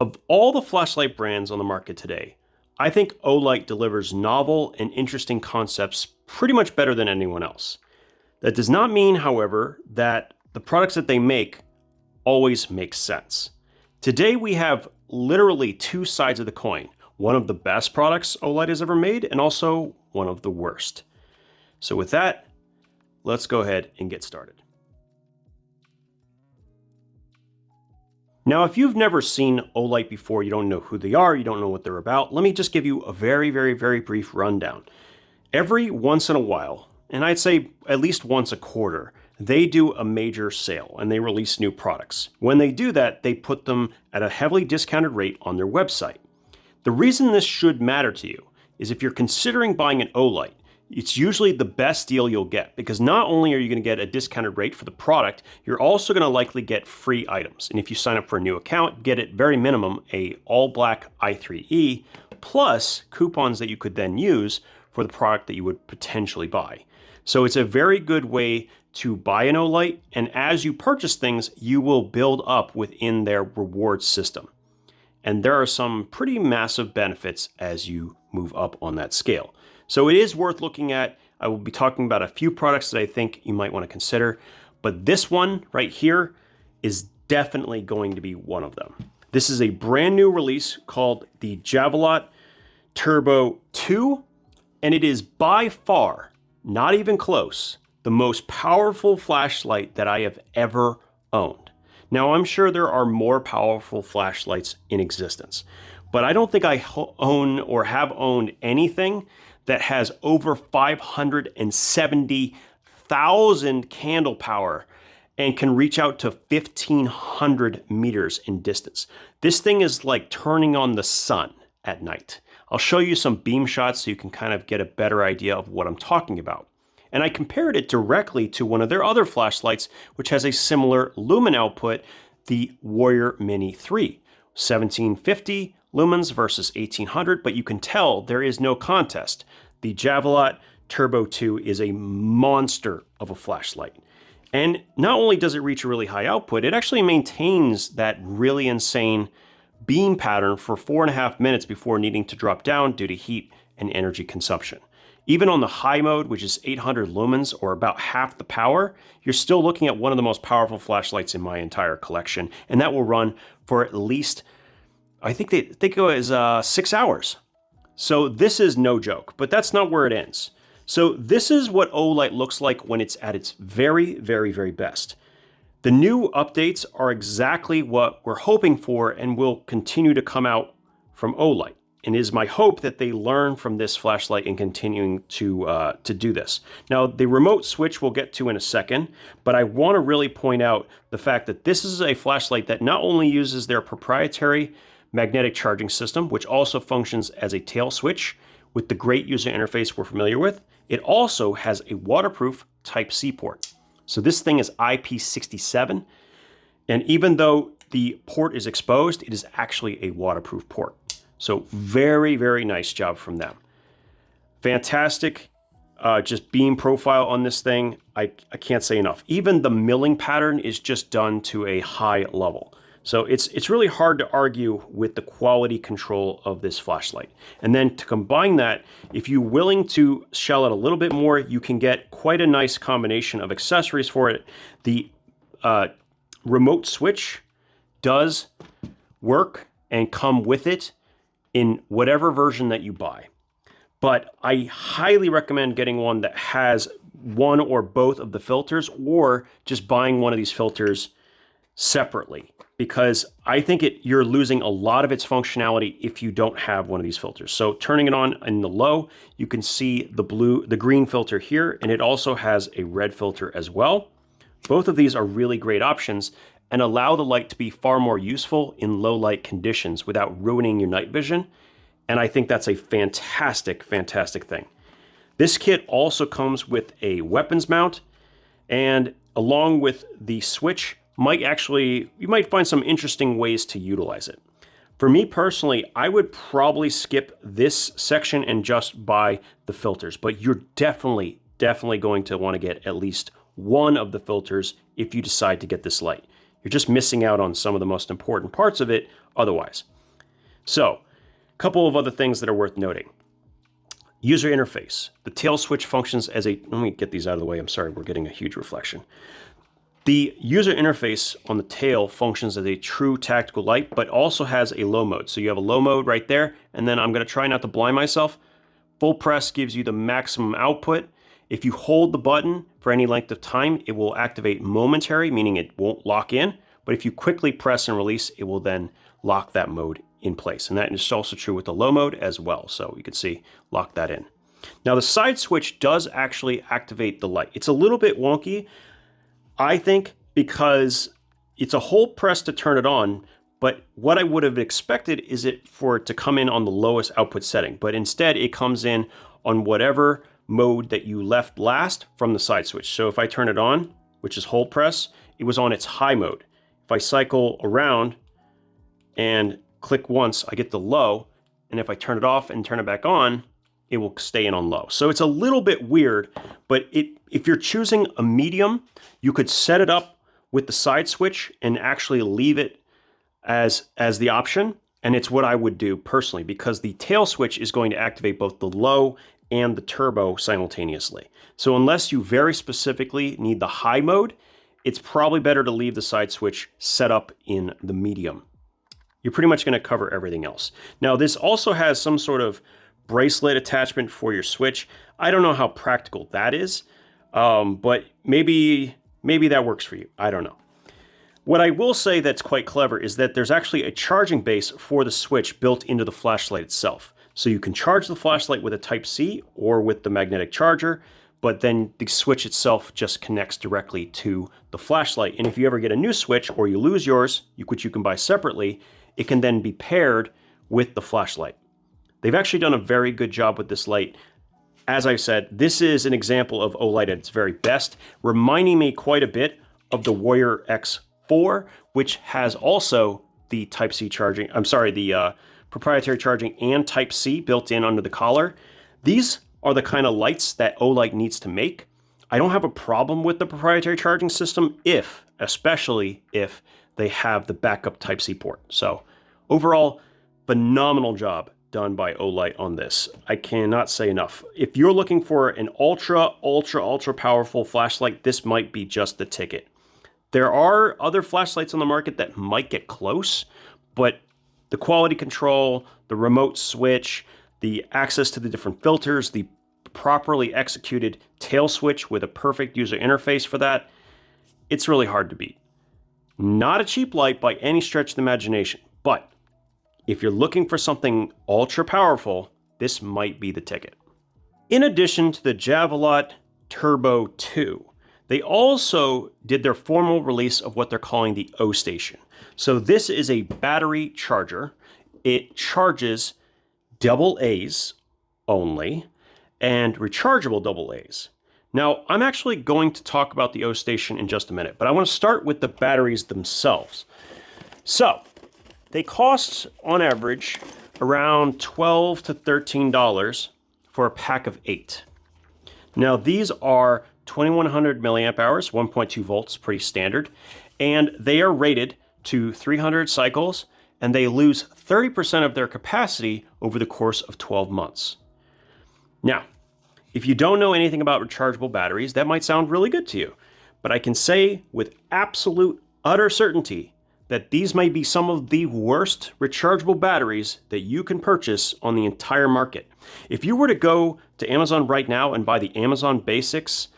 Of all the flashlight brands on the market today, I think Olight delivers novel and interesting concepts pretty much better than anyone else. That does not mean, however, that the products that they make always make sense. Today we have literally two sides of the coin, one of the best products Olight has ever made and also one of the worst. So with that, let's go ahead and get started. Now, if you've never seen Olight before, you don't know who they are, you don't know what they're about, let me just give you a very brief rundown. Every once in a while, and I'd say at least once a quarter, they do a major sale and they release new products. When they do that, they put them at a heavily discounted rate on their website. The reason this should matter to you is if you're considering buying an Olight, it's usually the best deal you'll get because not only are you going to get a discounted rate for the product, you're also going to likely get free items. And if you sign up for a new account, get at very minimum a all-black i3E plus coupons that you could then use for the product that you would potentially buy. So it's a very good way to buy an Olight, and as you purchase things, you will build up within their reward system. And there are some pretty massive benefits as you move up on that scale. So it is worth looking at. I will be talking about a few products that I think you might want to consider, but this one right here is definitely going to be one of them. This is a brand new release called the Maxlvledc Turbo 2, and it is by far, not even close, the most powerful flashlight that I have ever owned. Now, I'm sure there are more powerful flashlights in existence, but I don't think I own or have owned anything that has over 570,000 candle power and can reach out to 1,500 meters in distance. This thing is like turning on the sun at night. I'll show you some beam shots so you can kind of get a better idea of what I'm talking about. And I compared it directly to one of their other flashlights, which has a similar lumen output, the Warrior Mini 3, 1750 lumens versus 1800, but you can tell there is no contest. The Maxlvledc Turbo 2 is a monster of a flashlight. And not only does it reach a really high output, it actually maintains that really insane beam pattern for 4.5 minutes before needing to drop down due to heat and energy consumption. Even on the high mode, which is 800 lumens or about half the power, you're still looking at one of the most powerful flashlights in my entire collection. And that will run for at least, I think it was 6 hours. So this is no joke, but that's not where it ends. So this is what Olight looks like when it's at its very best. The new updates are exactly what we're hoping for and will continue to come out from Olight. And it is my hope that they learn from this flashlight and continuing to do this. Now, the remote switch we'll get to in a second, but I want to really point out the fact that this is a flashlight that not only uses their proprietary magnetic charging system, which also functions as a tail switch with the great user interface we're familiar with, it also has a waterproof Type-C port. So this thing is IP67, and even though the port is exposed, it is actually a waterproof port. So very nice job from them. Fantastic just beam profile on this thing. I can't say enough. Even the milling pattern is just done to a high level. So it's really hard to argue with the quality control of this flashlight. And then to combine that, if you're willing to shell out a little bit more, you can get quite a nice combination of accessories for it. The remote switch does work and come with it in whatever version that you buy. But I highly recommend getting one that has one or both of the filters, or just buying one of these filters separately, because I think you're losing a lot of its functionality if you don't have one of these filters. So turning it on in the low, you can see the green filter here, and it also has a red filter as well. Both of these are really great options and allow the light to be far more useful in low light conditions without ruining your night vision. And I think that's a fantastic thing. This kit also comes with a weapons mount, and along with the switch, you might find some interesting ways to utilize it. For me personally, I would probably skip this section and just buy the filters, but you're definitely going to want to get at least one of the filters if you decide to get this light. You're just missing out on some of the most important parts of it otherwise. So, a couple of other things that are worth noting. User interface. The tail switch functions as a, let me get these out of the way. I'm sorry, we're getting a huge reflection. The user interface on the tail functions as a true tactical light, but also has a low mode. So you have a low mode right there, and then I'm going to try not to blind myself. Full press gives you the maximum output. If you hold the button for any length of time, it will activate momentary, meaning it won't lock in. But if you quickly press and release, it will then lock that mode in place. And that is also true with the low mode as well. So you can see, lock that in. Now the side switch does actually activate the light. It's a little bit wonky, I think, because it's a hold press to turn it on, but what I would have expected is for it to come in on the lowest output setting, but instead it comes in on whatever mode that you left last from the side switch. So if I turn it on, which is hold press, it was on its high mode. If I cycle around and click once, I get the low, and if I turn it off and turn it back on, it will stay in on low. So it's a little bit weird, but if you're choosing a medium, you could set it up with the side switch and actually leave it as the option. And it's what I would do personally, because the tail switch is going to activate both the low and the turbo simultaneously. So unless you very specifically need the high mode, it's probably better to leave the side switch set up in the medium. You're pretty much going to cover everything else. Now this also has some sort of bracelet attachment for your switch. I don't know how practical that is, but maybe that works for you. I don't know. What I will say that's quite clever is that there's actually a charging base for the switch built into the flashlight itself. So you can charge the flashlight with a Type-C or with the magnetic charger, but then the switch itself just connects directly to the flashlight. And if you ever get a new switch or you lose yours, which you can buy separately, it can then be paired with the flashlight. They've actually done a very good job with this light. As I said, this is an example of Olight at its very best, reminding me quite a bit of the Warrior X4, which has also the Type-C charging, the proprietary charging and Type-C built in under the collar. These are the kind of lights that Olight needs to make. I don't have a problem with the proprietary charging system especially if they have the backup Type-C port. So overall, phenomenal job done by Olight on this. I cannot say enough. If you're looking for an ultra powerful flashlight, this might be just the ticket. There are other flashlights on the market that might get close, but the quality control, the remote switch, the access to the different filters, the properly executed tail switch with a perfect user interface for that, it's really hard to beat. Not a cheap light by any stretch of the imagination, but if you're looking for something ultra powerful, this might be the ticket. In addition to the Javelot Turbo 2, they also did their formal release of what they're calling the O Station. So this is a battery charger. It charges AA's only and rechargeable AA's. Now, I'm actually going to talk about the O Station in just a minute, but I want to start with the batteries themselves. So, they cost, on average, around $12 to $13 for a pack of 8. Now, these are 2100 milliamp hours, 1.2 volts, pretty standard, and they are rated to 300 cycles, and they lose 30% of their capacity over the course of 12 months. Now, if you don't know anything about rechargeable batteries, that might sound really good to you, but I can say with absolute, utter certainty that these might be some of the worst rechargeable batteries that you can purchase on the entire market. If you were to go to Amazon right now and buy the Amazon Basics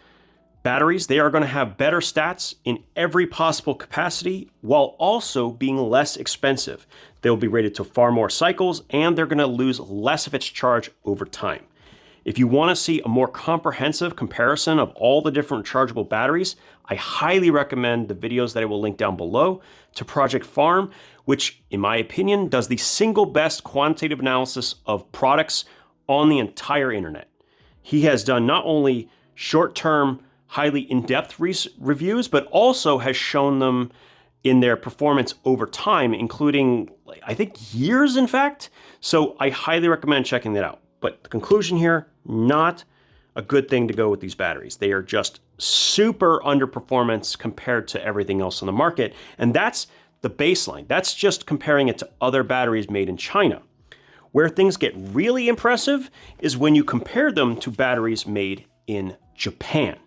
batteries, they are going to have better stats in every possible capacity while also being less expensive. They'll be rated to far more cycles, and they're going to lose less of its charge over time. If you want to see a more comprehensive comparison of all the different rechargeable batteries, I highly recommend the videos that I will link down below to Project Farm, which, in my opinion, does the single best quantitative analysis of products on the entire internet. He has done not only short-term, highly in-depth reviews, but also has shown them in their performance over time, including, I think, years, in fact. So I highly recommend checking that out. But the conclusion here, not a good thing to go with these batteries. They are just super underperformance compared to everything else on the market. And that's the baseline. That's just comparing it to other batteries made in China. Where things get really impressive is when you compare them to batteries made in Japan.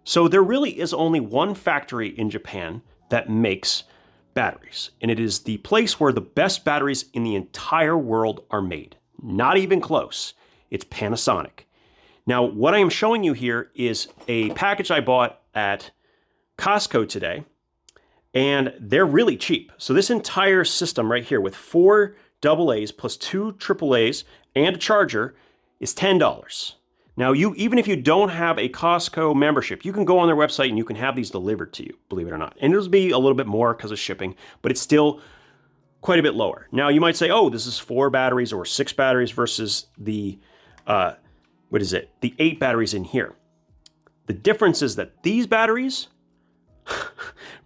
So there really is only one factory in Japan that makes batteries, and it is the place where the best batteries in the entire world are made. Not even close. It's Panasonic. Now, what I am showing you here is a package I bought at Costco today, and they're really cheap. So this entire system right here with 4 AA's plus 2 AA's and a charger is $10. Now, even if you don't have a Costco membership, you can go on their website and you can have these delivered to you, believe it or not. And it'll be a little bit more because of shipping, but it's still quite a bit lower. Now, you might say, oh, this is 4 batteries or 6 batteries versus the, the 8 batteries in here. The difference is that these batteries,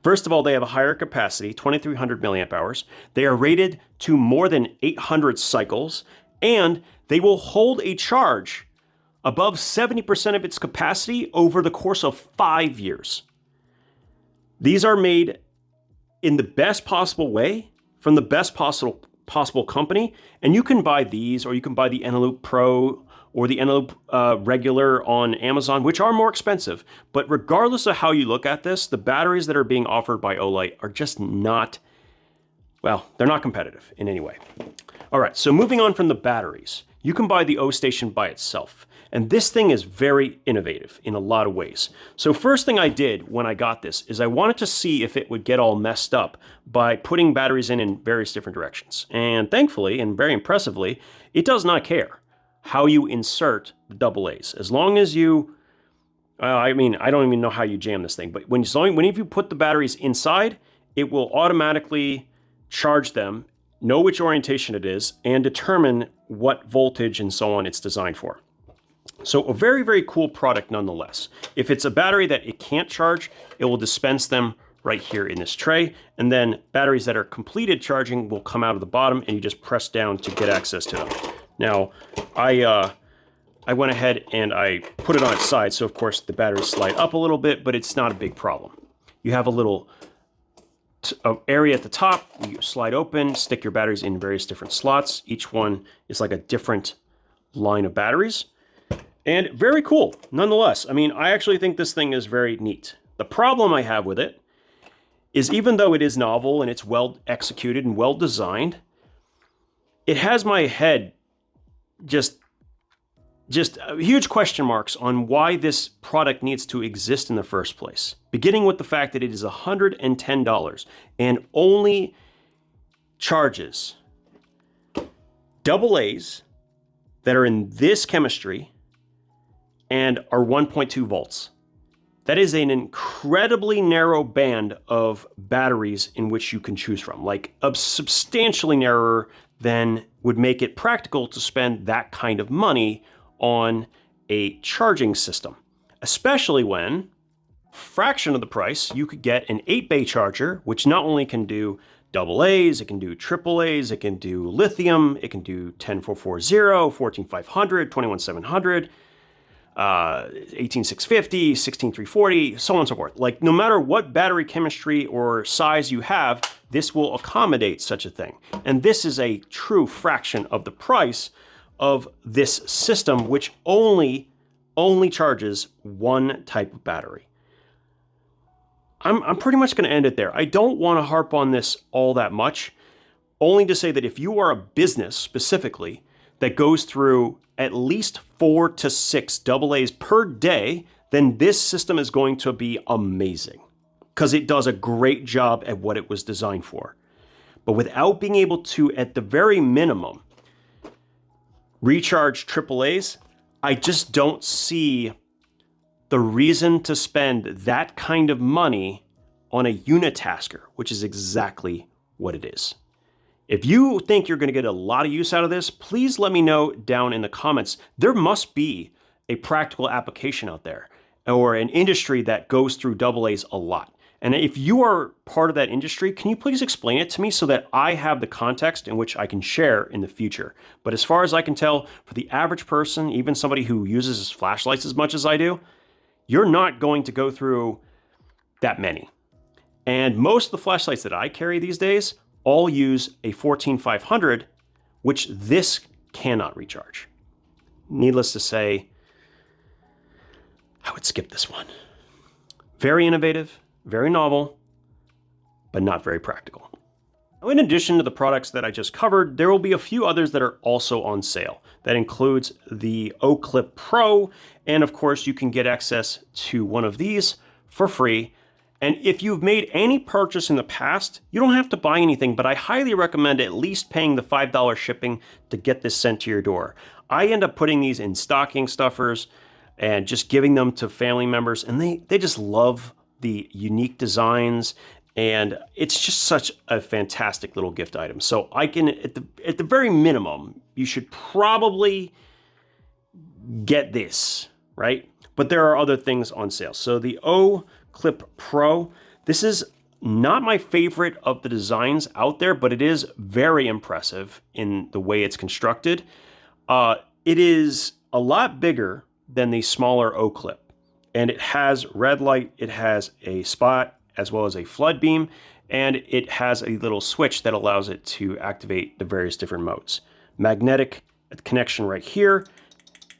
first of all, they have a higher capacity, 2,300 milliamp hours. They are rated to more than 800 cycles, and they will hold a charge above 70% of its capacity over the course of 5 years. These are made in the best possible way from the best possible company, and you can buy these, or you can buy the Eneloop Pro or the Eneloop regular on Amazon, which are more expensive. But regardless of how you look at this, the batteries that are being offered by Olight are just not, well, they're not competitive in any way. All right, so moving on from the batteries, you can buy the O Station by itself. And this thing is very innovative in a lot of ways. So first thing I did when I got this is I wanted to see if it would get all messed up by putting batteries in various different directions. And thankfully, and very impressively, it does not care how you insert the AA's. As long as you, I mean, I don't even know how you jam this thing, but whenever you put the batteries inside, it will automatically charge them, know which orientation it is, and determine what voltage and so on it's designed for. So a very, very cool product nonetheless. If it's a battery that it can't charge, it will dispense them right here in this tray. And then batteries that are completed charging will come out of the bottom, and you just press down to get access to them. Now, I went ahead and I put it on its side. So of course the batteries slide up a little bit, but it's not a big problem. You have a little area at the top. You slide open, stick your batteries in various different slots. Each one is like a different line of batteries. And very cool, nonetheless. I mean, I actually think this thing is very neat. The problem I have with it is even though it is novel and it's well executed and well designed, it has my head just huge question marks on why this product needs to exist in the first place. Beginning with the fact that it is $110 and only charges AA's that are in this chemistry and are 1.2 volts. That is an incredibly narrow band of batteries in which you can choose from, like substantially narrower than would make it practical to spend that kind of money on a charging system, especially when, fraction of the price, you could get an 8-bay charger, which not only can do AA's, it can do AAA's, it can do lithium, it can do 10440, 14500, 21700, 18650, 16340, so on and so forth. Like, no matter what battery chemistry or size you have, this will accommodate such a thing. And this is a true fraction of the price of this system, which only charges one type of battery. I'm pretty much going to end it there. I don't want to harp on this all that much, only to say that if you are a business specifically that goes through at least 4 to 6 AA's per day, then this system is going to be amazing because it does a great job at what it was designed for. But without being able to, at the very minimum, recharge AA's, I just don't see the reason to spend that kind of money on a unitasker, which is exactly what it is. If you think you're going to get a lot of use out of this, please let me know down in the comments. There must be a practical application out there or an industry that goes through AA's a lot. And if you are part of that industry, can you please explain it to me so that I have the context in which I can share in the future? But as far as I can tell, for the average person, even somebody who uses flashlights as much as I do, you're not going to go through that many. And most of the flashlights that I carry these days all use a 14500, which this cannot recharge. Needless to say, I would skip this one. Very innovative, very novel, but not very practical. Now, in addition to the products that I just covered, there will be a few others that are also on sale. That includes the O-Clip Pro, and of course you can get access to one of these for free. And if you've made any purchase in the past, you don't have to buy anything, but I highly recommend at least paying the $5 shipping to get this sent to your door. I end up putting these in stocking stuffers and just giving them to family members, and they just love the unique designs, and it's just such a fantastic little gift item. So I can, at the very minimum, you should probably get this, right? But there are other things on sale. So the O-Clip Pro, this is not my favorite of the designs out there, but it is very impressive in the way it's constructed. It is a lot bigger than the smaller O-Clip, and it has red light, it has a spot, as well as a flood beam, and it has a little switch that allows it to activate the various different modes. Magnetic connection right here,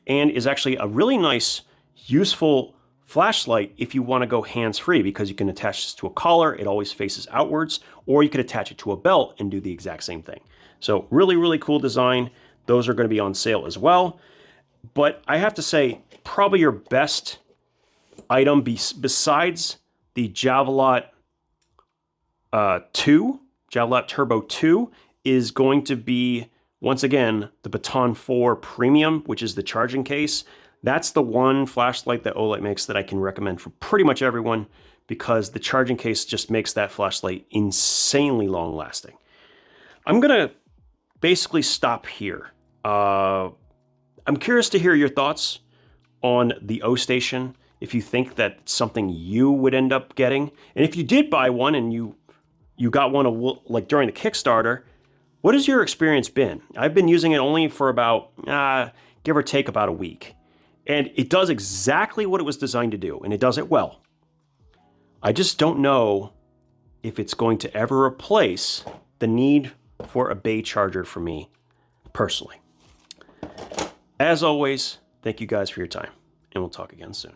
and is actually a really nice, useful flashlight if you want to go hands-free, because you can attach this to a collar, it always faces outwards, or you could attach it to a belt and do the exact same thing. So really, really cool design. Those are going to be on sale as well. But I have to say, probably your best item besides the Javelot 2, Javelot Turbo 2, is going to be, once again, the Baton 4 Premium, which is the charging case. That's the one flashlight that Olight makes that I can recommend for pretty much everyone, because the charging case just makes that flashlight insanely long lasting. I'm going to basically stop here. I'm curious to hear your thoughts on the O-Station, if you think that it's something you would end up getting. And if you did buy one and you got one like during the Kickstarter, what has your experience been? I've been using it only for about, give or take about a week. And it does exactly what it was designed to do, and it does it well. I just don't know if it's going to ever replace the need for a bay charger for me personally. As always, thank you guys for your time, and we'll talk again soon.